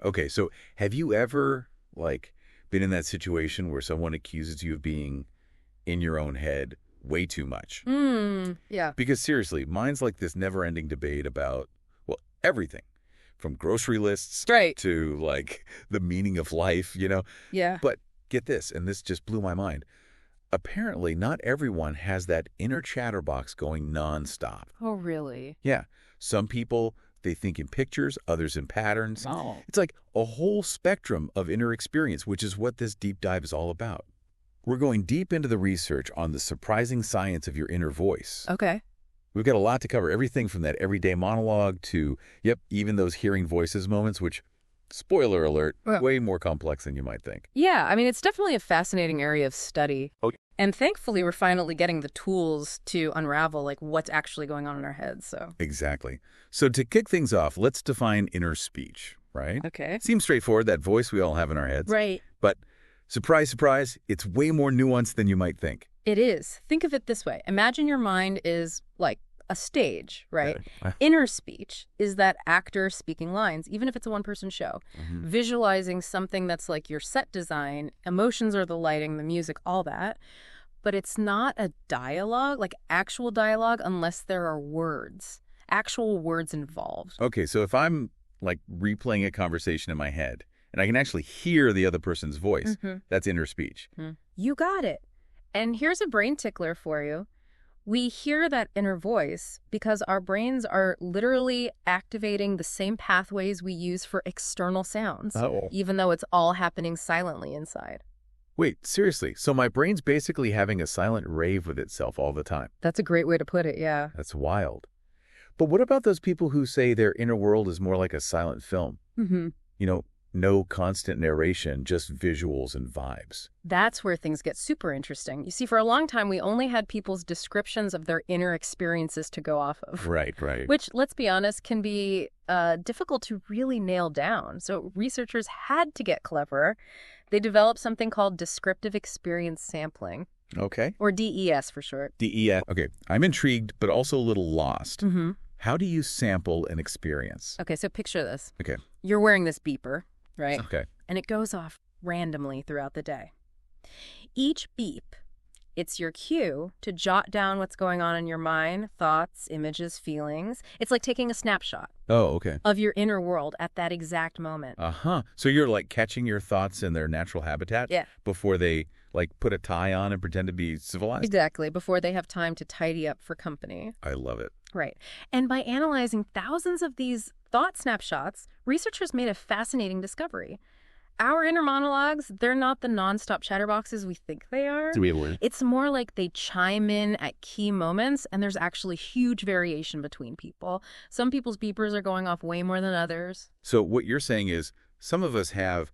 Okay, so have you ever, been in that situation where someone accuses you of being in your own head way too much? Yeah. Because seriously, mine's like this never-ending debate about, well, everything. From grocery lists Right. to, the meaning of life, Yeah. But get this, and this just blew my mind. Apparently, not everyone has that inner chatterbox going nonstop. Oh, really? Yeah. Some people, they think in pictures, others in patterns. Oh. It's like a whole spectrum of inner experience, which is what this deep dive is all about. We're going deep into the research on the surprising science of your inner voice. Okay. We've got a lot to cover, everything from that everyday monologue to, even those hearing voices moments, which, spoiler alert, Well, way more complex than you might think. yeah, I mean, it's definitely a fascinating area of study. Okay. And thankfully, we're finally getting the tools to unravel, what's actually going on in our heads, so. Exactly. So to kick things off, let's define inner speech, right? Okay. Seems straightforward, that voice we all have in our heads. Right. But surprise, surprise, it's way more nuanced than you might think. It is. Think of it this way. Imagine your mind is like a stage, right? Okay. Inner speech is that actor speaking lines, even if it's a one-person show. Mm-hmm. Visualizing something that's like your set design, emotions are the lighting, the music, all that. But it's not a dialogue, like actual dialogue, unless there are words, actual words involved. Okay, so if I'm, replaying a conversation in my head, and I can actually hear the other person's voice, that's inner speech. You got it. And here's a brain tickler for you. We hear that inner voice because our brains are literally activating the same pathways we use for external sounds, even though it's all happening silently inside. Wait, seriously, so my brain's basically having a silent rave with itself all the time. That's a great way to put it, yeah. That's wild. But what about those people who say their inner world is more like a silent film? No constant narration, just visuals and vibes. That's where things get super interesting. You see, for a long time, we only had people's descriptions of their inner experiences to go off of. Right. Which, let's be honest, can be difficult to really nail down. So researchers had to get cleverer. They developed something called descriptive experience sampling. Okay. Or DES for short. DES. Okay, I'm intrigued, but also a little lost. How do you sample an experience? Okay, so picture this. Okay. You're wearing this beeper, right? Okay. And it goes off randomly throughout the day. Each beep, it's your cue to jot down what's going on in your mind, thoughts, images, feelings. It's like taking a snapshot of your inner world at that exact moment. So you're catching your thoughts in their natural habitat before they put a tie on and pretend to be civilized? Exactly, before they have time to tidy up for company. I love it. Right. And by analyzing thousands of these thought snapshots, researchers made a fascinating discovery. Our inner monologues, they're not the nonstop chatterboxes we think they are. It's more like they chime in at key moments, and there's actually huge variation between people. Some people's beepers are going off way more than others. So what you're saying is some of us have,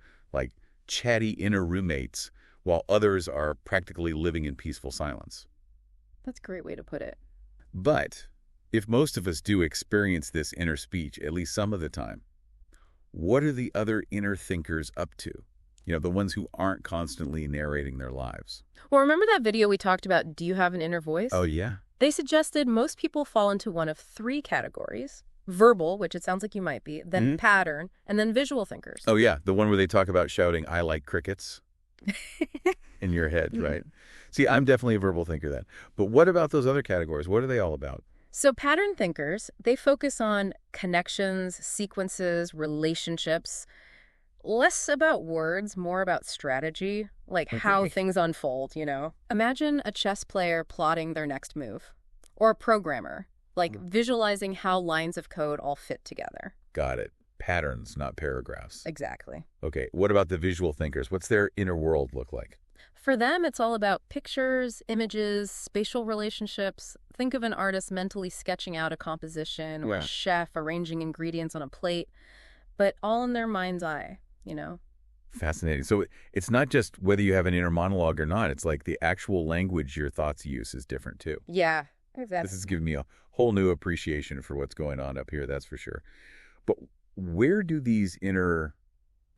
chatty inner roommates, while others are practically living in peaceful silence. That's a great way to put it. But if most of us do experience this inner speech at least some of the time, what are the other inner thinkers up to? The ones who aren't constantly narrating their lives. Well, remember that video we talked about, do you have an inner voice? Oh, yeah. They suggested most people fall into one of three categories. Verbal, which it sounds like you might be, then pattern, and then visual thinkers. Oh, yeah. The one where they talk about shouting, "I like crickets," in your head, right? See, I'm definitely a verbal thinker then. But what about those other categories? What are they all about? So pattern thinkers, they focus on connections, sequences, relationships, less about words, more about strategy, how things unfold, Imagine a chess player plotting their next move, or a programmer, visualizing how lines of code all fit together. Got it. Patterns, not paragraphs. Exactly. Okay, what about the visual thinkers? What's their inner world look like? For them, it's all about pictures, images, spatial relationships. Think of an artist mentally sketching out a composition or a chef arranging ingredients on a plate, but all in their mind's eye, Fascinating. So it's not just whether you have an inner monologue or not. It's the actual language your thoughts use is different too. Yeah, exactly. This is giving me a whole new appreciation for what's going on up here, that's for sure. But where do these inner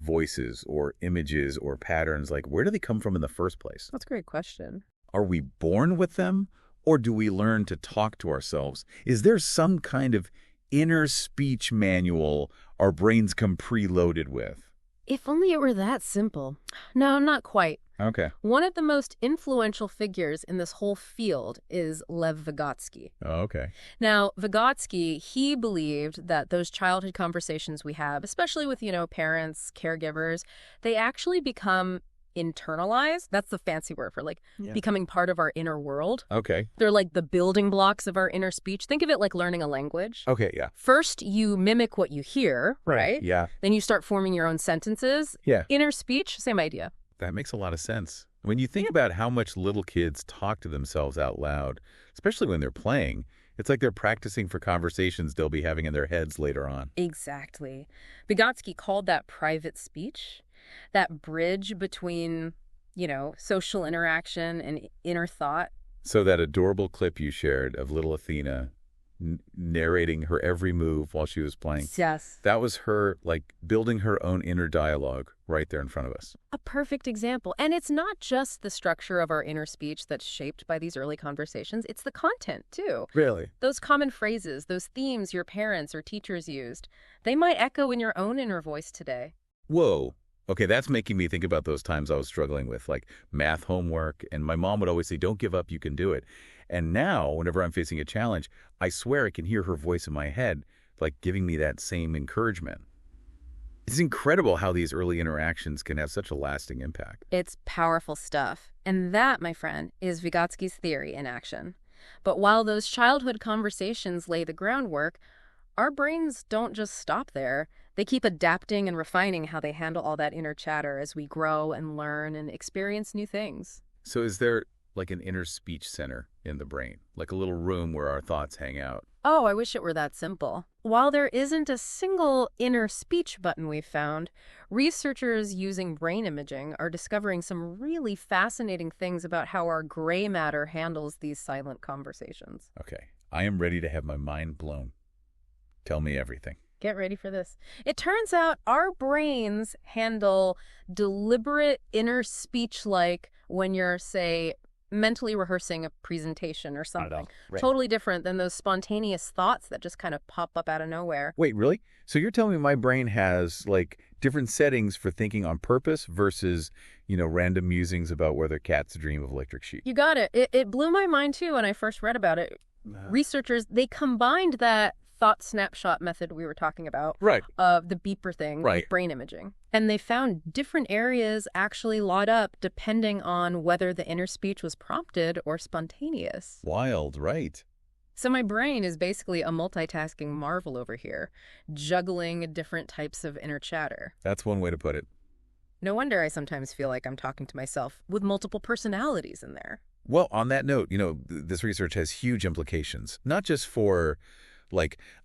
voices or images or patterns, where do they come from in the first place? That's a great question. Are we born with them, or do we learn to talk to ourselves? Is there some kind of inner speech manual our brains come preloaded with? If only it were that simple. No, not quite. Okay. One of the most influential figures in this whole field is Lev Vygotsky. Oh, okay. Now, Vygotsky, he believed that those childhood conversations we have, especially with, parents, caregivers, they actually become internalized. That's the fancy word for becoming part of our inner world. Okay. They're like the building blocks of our inner speech. Think of it like learning a language. Okay, yeah. First, you mimic what you hear, right? Yeah. Then you start forming your own sentences. Yeah. Inner speech, same idea. That makes a lot of sense. When you think about how much little kids talk to themselves out loud, especially when they're playing, it's like they're practicing for conversations they'll be having in their heads later on. Exactly. Vygotsky called that private speech, that bridge between, social interaction and inner thought. So that adorable clip you shared of little Athena narrating her every move while she was playing. Yes. That was her, building her own inner dialogue right there in front of us. A perfect example. And it's not just the structure of our inner speech that's shaped by these early conversations. It's the content, too. Really? Those common phrases, those themes your parents or teachers used, they might echo in your own inner voice today. Whoa. Okay, that's making me think about those times I was struggling with, math homework, and my mom would always say, don't give up, you can do it. And now, whenever I'm facing a challenge, I swear I can hear her voice in my head, giving me that same encouragement. It's incredible how these early interactions can have such a lasting impact. It's powerful stuff. And that, my friend, is Vygotsky's theory in action. But while those childhood conversations lay the groundwork, our brains don't just stop there. They keep adapting and refining how they handle all that inner chatter as we grow and learn and experience new things. So is there an inner speech center in the brain, like a little room where our thoughts hang out? Oh, I wish it were that simple. While there isn't a single inner speech button we've found, researchers using brain imaging are discovering some really fascinating things about how our gray matter handles these silent conversations. Okay, I am ready to have my mind blown. Tell me everything. Get ready for this. It turns out our brains handle deliberate inner speech when you're, say, mentally rehearsing a presentation or something. Right. Totally different than those spontaneous thoughts that just kind of pop up out of nowhere. Wait, really? So you're telling me my brain has, different settings for thinking on purpose versus, random musings about whether cats dream of electric sheep? You got it. It blew my mind, too, when I first read about it. Researchers, they combined that thought snapshot method we were talking about, right, of the beeper thing, right, with brain imaging. And they found different areas actually light up depending on whether the inner speech was prompted or spontaneous. Wild, right. So my brain is basically a multitasking marvel over here, juggling different types of inner chatter. That's one way to put it. No wonder I sometimes feel like I'm talking to myself with multiple personalities in there. Well, on that note, this research has huge implications, not just for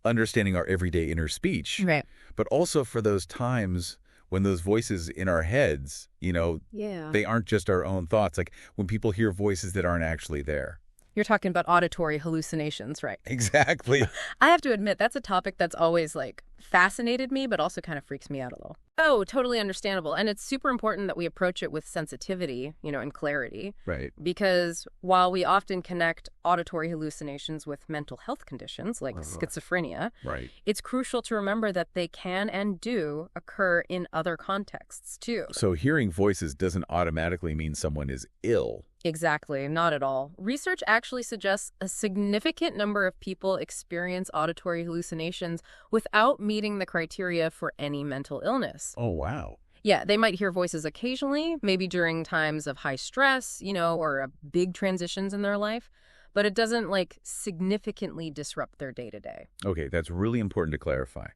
understanding our everyday inner speech, right, but also for those times when those voices in our heads, they aren't just our own thoughts. When people hear voices that aren't actually there. You're talking about auditory hallucinations, right? Exactly. I have to admit, that's a topic that's always fascinated me, but also kind of freaks me out a little. Oh, totally understandable. And it's super important that we approach it with sensitivity, and clarity. Right. Because while we often connect auditory hallucinations with mental health conditions like schizophrenia, right, it's crucial to remember that they can and do occur in other contexts, too. So hearing voices doesn't automatically mean someone is ill. Exactly. Not at all. Research actually suggests a significant number of people experience auditory hallucinations without meeting the criteria for any mental illness. Oh, wow. Yeah, they might hear voices occasionally, maybe during times of high stress, or big transitions in their life, but it doesn't, significantly disrupt their day-to-day. Okay, that's really important to clarify.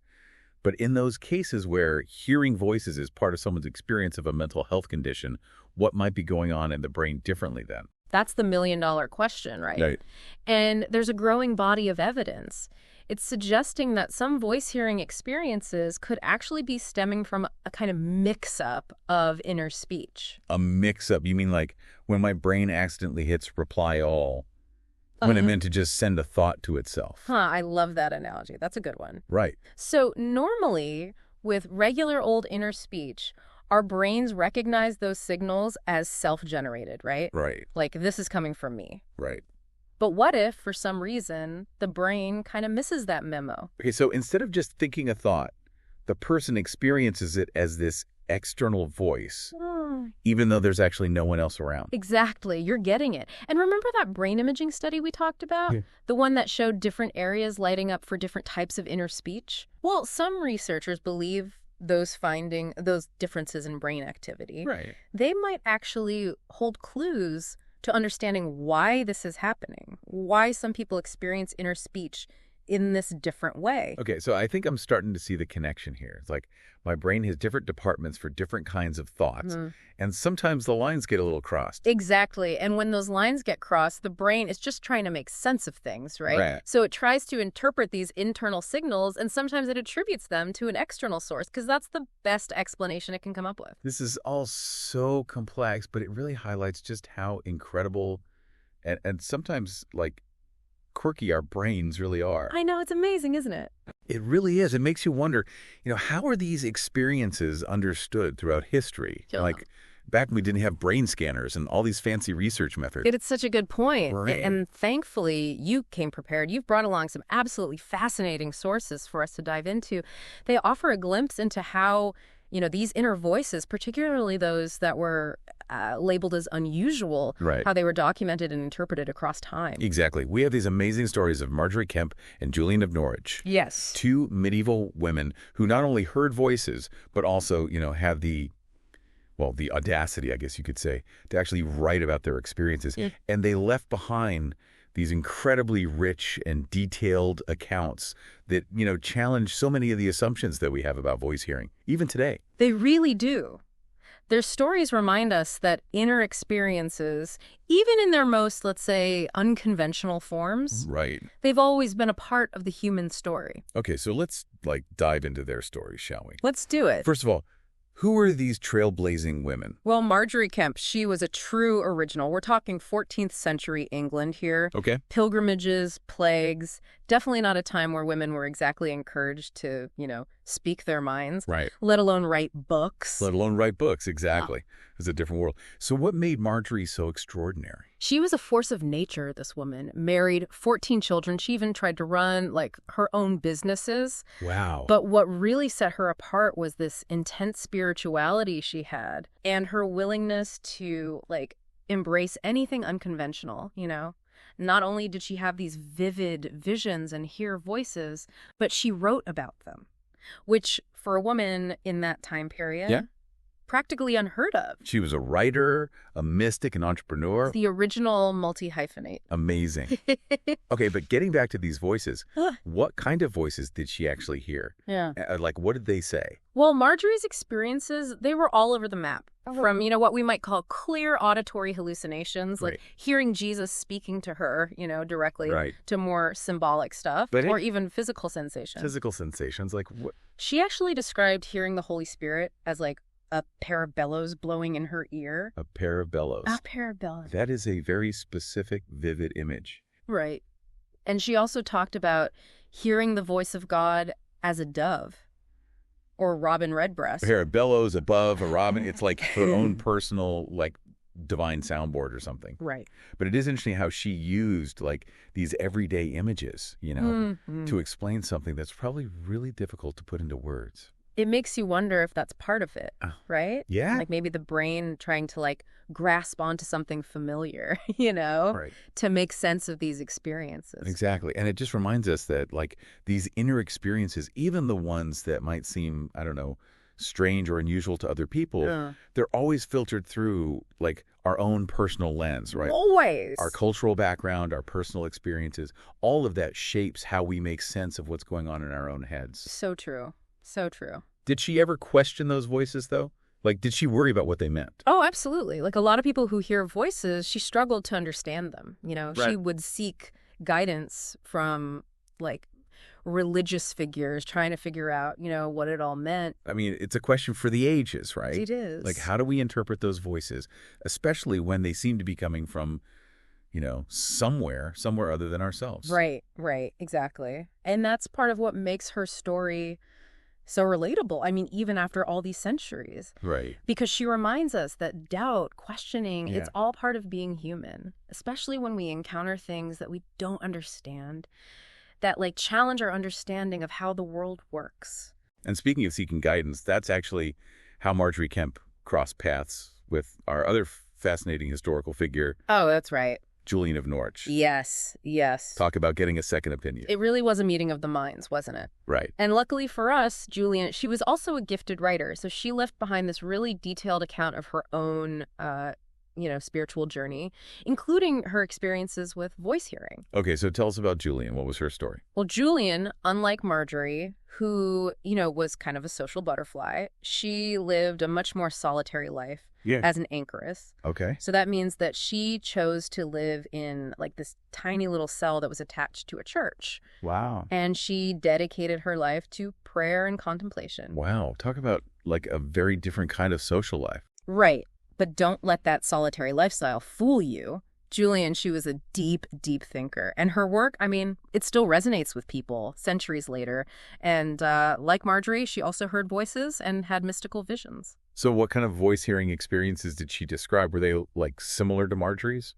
But in those cases where hearing voices is part of someone's experience of a mental health condition, what might be going on in the brain differently then? That's the million-dollar question, right? Right. And there's a growing body of evidence. It's suggesting that some voice-hearing experiences could actually be stemming from a kind of mix-up of inner speech. A mix-up? You mean when my brain accidentally hits reply all, when it meant to just send a thought to itself? I love that analogy. That's a good one. Right. So normally, with regular old inner speech, our brains recognize those signals as self-generated, right? Right. This is coming from me. Right. But what if, for some reason, the brain kind of misses that memo? Okay, so instead of just thinking a thought, the person experiences it as this external voice, even though there's actually no one else around. Exactly. You're getting it. And remember that brain imaging study we talked about? Yeah. The one that showed different areas lighting up for different types of inner speech? Well, some researchers believe those differences in brain activity, they might actually hold clues to understanding why this is happening, why some people experience inner speech in this different way. Okay, so I think I'm starting to see the connection here. It's like my brain has different departments for different kinds of thoughts, and sometimes the lines get a little crossed. Exactly. And when those lines get crossed, the brain is just trying to make sense of things, right? So it tries to interpret these internal signals, and sometimes it attributes them to an external source, because that's the best explanation it can come up with. This is all so complex, but it really highlights just how incredible and sometimes, like, quirky our brains really are. I know, it's amazing, isn't it? It really is. It makes you wonder, how are these experiences understood throughout history? Like, back when we didn't have brain scanners and all these fancy research methods. It's such a good point. Right. And thankfully, you came prepared. You've brought along some absolutely fascinating sources for us to dive into. They offer a glimpse into how, these inner voices, particularly those that were labeled as unusual, how they were documented and interpreted across time. Exactly. We have these amazing stories of Marjorie Kemp and Julian of Norwich. Yes. Two medieval women who not only heard voices, but also, had the audacity, I guess you could say, to actually write about their experiences. Yeah. And they left behind these incredibly rich and detailed accounts that, challenge so many of the assumptions that we have about voice hearing, even today. They really do. Their stories remind us that inner experiences, even in their most, let's say, unconventional forms, they've always been a part of the human story. Okay, so let's, dive into their stories, shall we? Let's do it. First of all, who are these trailblazing women? Well, Marjorie Kemp, she was a true original. We're talking 14th century England here. Okay. Pilgrimages, plagues, definitely not a time where women were exactly encouraged to, speak their minds. Right. Let alone write books. Let alone write books, exactly. It was a different world. So what made Marjorie so extraordinary? She was a force of nature, this woman. Married, 14 children. She even tried to run, her own businesses. Wow. But what really set her apart was this intense spirituality she had and her willingness to, embrace anything unconventional, Not only did she have these vivid visions and hear voices, but she wrote about them, which for a woman in that time period, practically unheard of. She was a writer, a mystic, an entrepreneur. The original multi-hyphenate. Amazing. Okay, but getting back to these voices, what kind of voices did she actually hear? Yeah. What did they say? Well, Marjorie's experiences, they were all over the map. From, what we might call clear auditory hallucinations, like hearing Jesus speaking to her, directly, to more symbolic stuff, or even physical sensations. Physical sensations, like what? She actually described hearing the Holy Spirit as a pair of bellows blowing in her ear. A pair of bellows. A pair of bellows. That is a very specific, vivid image. Right. And she also talked about hearing the voice of God as a dove or robin redbreast. A pair of bellows above a robin. It's like her own personal, divine soundboard or something. Right. But it is interesting how she used, these everyday images, to explain something that's probably really difficult to put into words. It makes you wonder if that's part of it, right? Yeah. Maybe the brain trying to grasp onto something familiar, to make sense of these experiences. Exactly. And it just reminds us that these inner experiences, even the ones that might seem, I don't know, strange or unusual to other people, they're always filtered through our own personal lens, right? Always. Our cultural background, our personal experiences, all of that shapes how we make sense of what's going on in our own heads. So true. So true. Did she ever question those voices, though? Did she worry about what they meant? Oh, absolutely. A lot of people who hear voices, she struggled to understand them. She would seek guidance from, religious figures, trying to figure out, what it all meant. I mean, it's a question for the ages, right? It is. How do we interpret those voices, especially when they seem to be coming from, somewhere other than ourselves? Right, exactly. And that's part of what makes her story so relatable. I mean, even after all these centuries. Right. Because she reminds us that doubt, questioning, it's all part of being human, especially when we encounter things that we don't understand, that like challenge our understanding of how the world works. And speaking of seeking guidance, that's actually how Marjorie Kemp crossed paths with our other fascinating historical figure. Oh, that's right. Julian of Norwich. Yes, yes. Talk about getting a second opinion. It really was a meeting of the minds, wasn't it? Right. And luckily for us, Julian, she was also a gifted writer. So she left behind this really detailed account of her own, spiritual journey, including her experiences with voice hearing. Okay, so tell us about Julian. What was her story? Well, Julian, unlike Marjorie, who, was kind of a social butterfly, she lived a much more solitary life. Yeah. As an anchoress. Okay. So that means that she chose to live in like this tiny little cell that was attached to a church. Wow. And she dedicated her life to prayer and contemplation. Wow. Talk about like a very different kind of social life. Right. But don't let that solitary lifestyle fool you. Julian, she was a deep, deep thinker. And her work, I mean, it still resonates with people centuries later. And like Marjorie, she also heard voices and had mystical visions. So what kind of voice hearing experiences did she describe? Were they like similar to Marjorie's?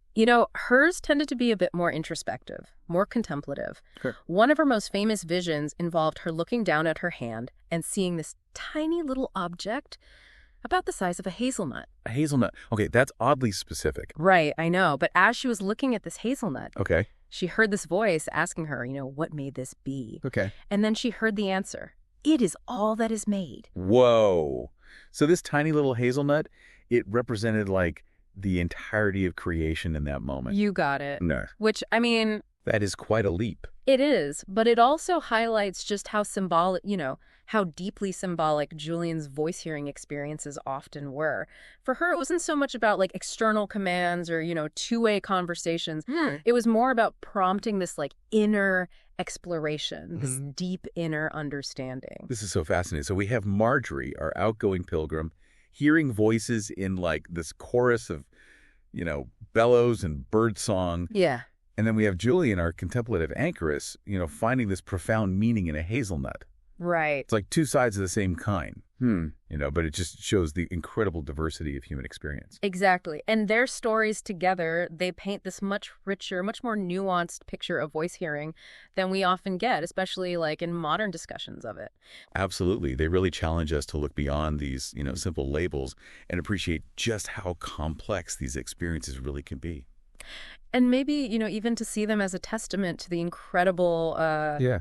Hers tended to be a bit more introspective, more contemplative. Sure. One of her most famous visions involved her looking down at her hand and seeing this tiny little object about the size of a hazelnut. A hazelnut. Okay, that's oddly specific. Right, I know. But as she was looking at this hazelnut, okay, she heard this voice asking her, what may this be? Okay. And then she heard the answer. It is all that is made. Whoa. So this tiny little hazelnut, it represented like the entirety of creation in that moment. You got it. No. Which, I mean... That is quite a leap. It is, but it also highlights just how symbolic, how deeply symbolic Julian's voice hearing experiences often were. For her, it wasn't so much about like external commands or, two-way conversations. It was more about prompting this like inner exploration, this deep inner understanding. This is so fascinating. So we have Marjorie, our outgoing pilgrim, hearing voices in like this chorus of, bellows and birdsong. Yeah. And then we have Julian, our contemplative anchoress, finding this profound meaning in a hazelnut. Right. It's like two sides of the same coin, but it just shows the incredible diversity of human experience. Exactly. And their stories together, they paint this much richer, much more nuanced picture of voice hearing than we often get, especially like in modern discussions of it. Absolutely. They really challenge us to look beyond these, simple labels and appreciate just how complex these experiences really can be. And maybe, even to see them as a testament to the incredible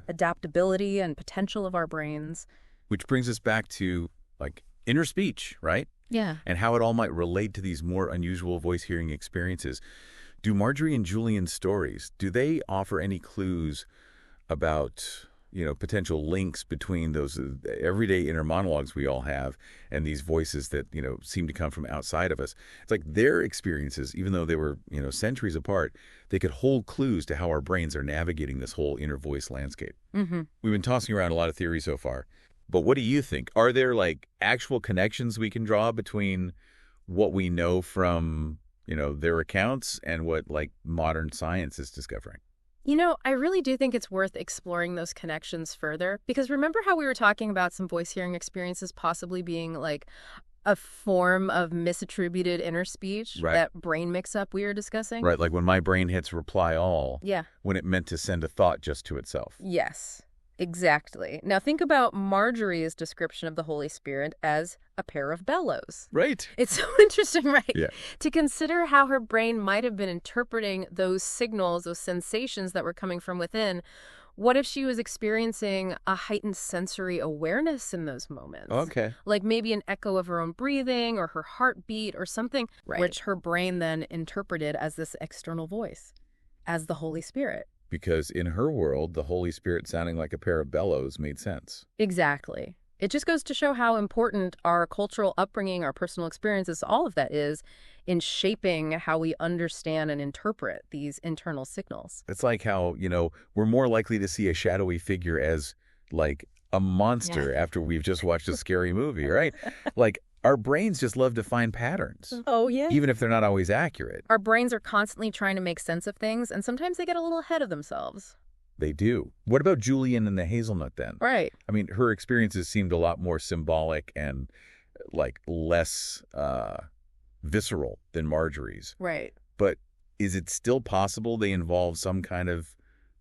adaptability and potential of our brains. Which brings us back to, like, inner speech, right? Yeah. And how it all might relate to these more unusual voice-hearing experiences. Do Marjorie and Julian's stories, do they offer any clues about, potential links between those everyday inner monologues we all have and these voices that, seem to come from outside of us? It's like their experiences, even though they were, centuries apart, they could hold clues to how our brains are navigating this whole inner voice landscape. Mm-hmm. We've been tossing around a lot of theories so far, but what do you think? Are there like actual connections we can draw between what we know from, their accounts and what like modern science is discovering? I really do think it's worth exploring those connections further, because remember how we were talking about some voice hearing experiences possibly being like a form of misattributed inner speech, right. That brain mix-up we were discussing? Right, like when my brain hits reply all, yeah, when it meant to send a thought just to itself. Yes, exactly. Now think about Marjorie's description of the Holy Spirit as a pair of bellows. Right. It's so interesting, right? Yeah. To consider how her brain might have been interpreting those signals, those sensations that were coming from within. What if she was experiencing a heightened sensory awareness in those moments? Okay. Like maybe an echo of her own breathing or her heartbeat or something, right. Which her brain then interpreted as this external voice, as the Holy Spirit. Because in her world, the Holy Spirit sounding like a pair of bellows made sense. Exactly. It just goes to show how important our cultural upbringing, our personal experiences, all of that is in shaping how we understand and interpret these internal signals. It's like how, we're more likely to see a shadowy figure as like a monster after we've just watched a scary movie, right? Like our brains just love to find patterns. Oh, yeah. Even if they're not always accurate. Our brains are constantly trying to make sense of things, and sometimes they get a little ahead of themselves. They do. What about Julian and the hazelnut then? Right. I mean, her experiences seemed a lot more symbolic and like less visceral than Marjorie's. Right. But is it still possible they involve some kind of,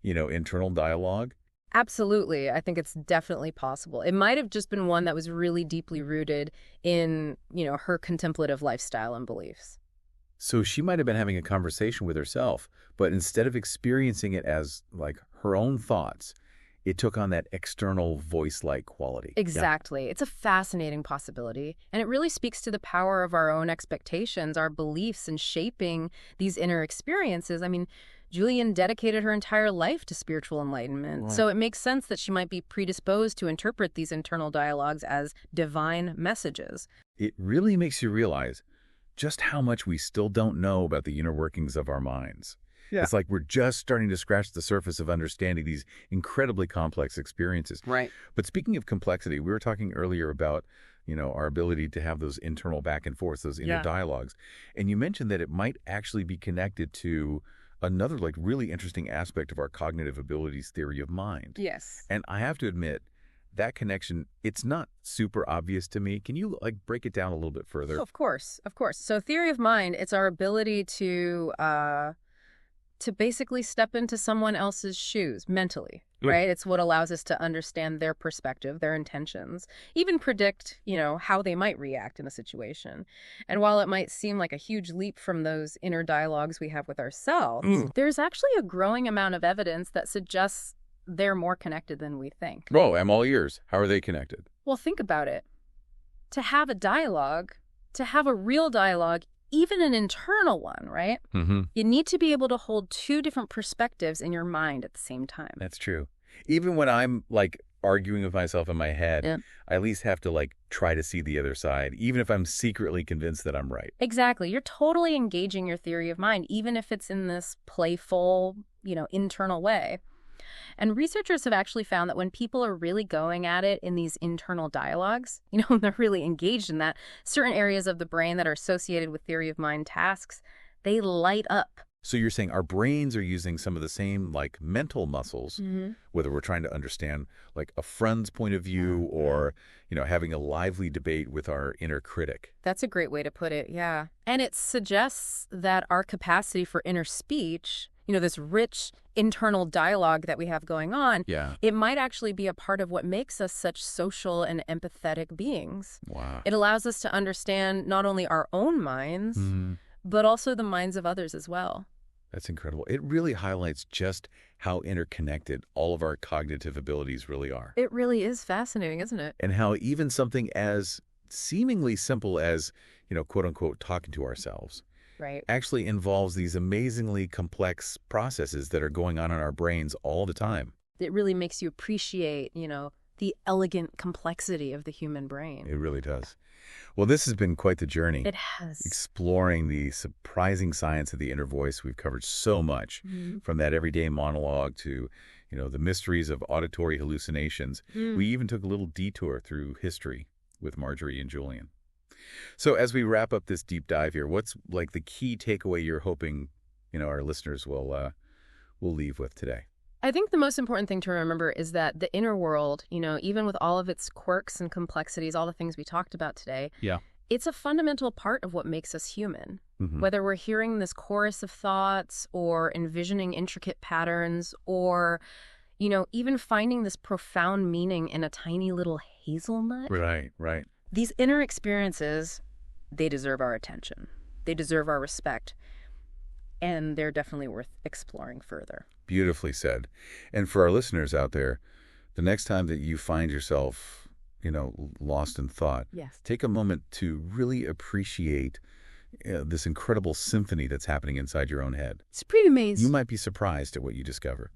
internal dialogue? Absolutely. I think it's definitely possible. It might have just been one that was really deeply rooted in, her contemplative lifestyle and beliefs. So she might have been having a conversation with herself, but instead of experiencing it as like her own thoughts, it took on that external voice-like quality. Exactly. Yeah. It's a fascinating possibility. And it really speaks to the power of our own expectations, our beliefs in shaping these inner experiences. I mean, Julian dedicated her entire life to spiritual enlightenment. Right. So it makes sense that she might be predisposed to interpret these internal dialogues as divine messages. It really makes you realize just how much we still don't know about the inner workings of our minds. Yeah. It's like we're just starting to scratch the surface of understanding these incredibly complex experiences. Right. But speaking of complexity, we were talking earlier about, our ability to have those internal back and forth, those inner dialogues. And you mentioned that it might actually be connected to another really interesting aspect of our cognitive abilities theory of mind. Yes. And I have to admit, that connection, it's not super obvious to me. Can you break it down a little bit further? Oh, of course. So theory of mind, it's our ability to basically step into someone else's shoes mentally, right? It's what allows us to understand their perspective, their intentions, even predict, how they might react in a situation. And while it might seem like a huge leap from those inner dialogues we have with ourselves, there's actually a growing amount of evidence that suggests they're more connected than we think. Oh, I'm all ears. How are they connected? Well, think about it. To have a dialogue, to have a real dialogue, even an internal one, right? Mm-hmm. You need to be able to hold two different perspectives in your mind at the same time. That's true. Even when I'm arguing with myself in my head, I at least have to try to see the other side, even if I'm secretly convinced that I'm right. Exactly. You're totally engaging your theory of mind, even if it's in this playful, internal way. And researchers have actually found that when people are really going at it in these internal dialogues, they're really engaged in that, certain areas of the brain that are associated with theory of mind tasks, they light up. So you're saying our brains are using some of the same mental muscles, whether we're trying to understand a friend's point of view or, having a lively debate with our inner critic. That's a great way to put it, yeah. And it suggests that our capacity for inner speech, this rich internal dialogue that we have going on, it might actually be a part of what makes us such social and empathetic beings. Wow. It allows us to understand not only our own minds, but also the minds of others as well. That's incredible. It really highlights just how interconnected all of our cognitive abilities really are. It really is fascinating, isn't it? And how even something as seemingly simple as, quote unquote, talking to ourselves, actually involves these amazingly complex processes that are going on in our brains all the time. It really makes you appreciate, the elegant complexity of the human brain. It really does. Well, this has been quite the journey. It has. Exploring the surprising science of the inner voice. We've covered so much, from that everyday monologue to, the mysteries of auditory hallucinations. We even took a little detour through history with Marjorie and Julian. So as we wrap up this deep dive here, what's the key takeaway you're hoping, our listeners will leave with today? I think the most important thing to remember is that the inner world, even with all of its quirks and complexities, all the things we talked about today, it's a fundamental part of what makes us human. Whether we're hearing this chorus of thoughts or envisioning intricate patterns or, even finding this profound meaning in a tiny little hazelnut. Right. These inner experiences, they deserve our attention. They deserve our respect. And they're definitely worth exploring further. Beautifully said. And for our listeners out there, the next time that you find yourself, lost in thought, take a moment to really appreciate this incredible symphony that's happening inside your own head. It's pretty amazing. You might be surprised at what you discover.